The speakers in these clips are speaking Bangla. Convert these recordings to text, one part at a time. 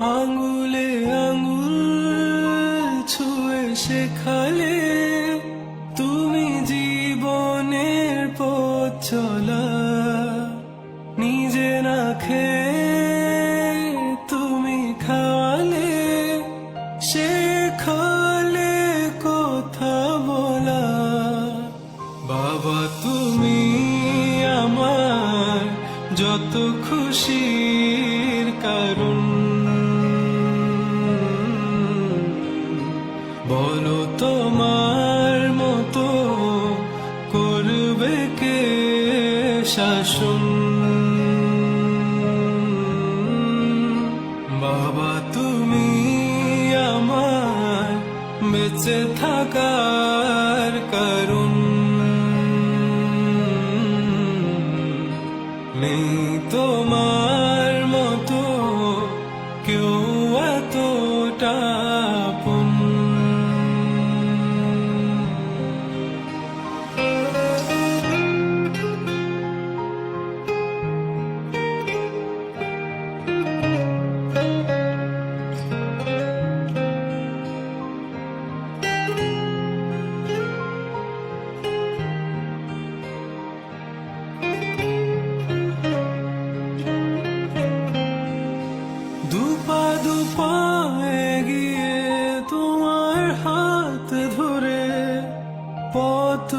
আঙুলে আঙুল ছুঁয়ে শেখালে তুমি জীবনের পথ চলা। নিজে না খেয়ে তুমি খাওয়ালে, শেখালে কথা বলা। বাবা তুমি আমার যত খুশির কারণ, বলো তোমার মতো করবে কে শাসন। বাবা তুমি আমার বেঁচে থাকার কারণ, নেই তোমার মতো কেউ এতটা আপন। দুপা দুপা এগিয়ে তোমার হাত ধরে পথ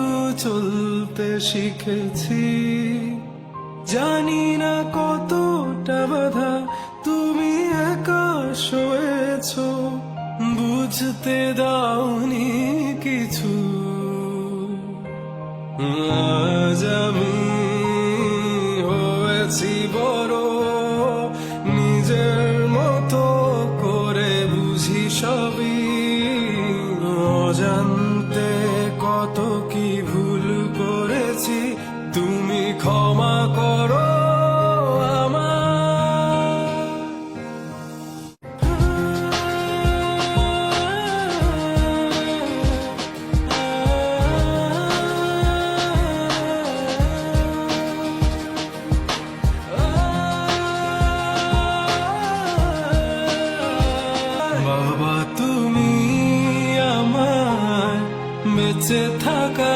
চলতে শিখেছি। জানি না কতটা বাধা তুমি একা সয়েছ, বুঝতে দাওনি কিছু। আজ আমি হয়েছি বড়, নিজের মতো করে বুঝি সবই। অজান্তে কত কি ভুল করেছি, তুমি ক্ষমা করো বাবা তুমি আমার বেঁচে থাকা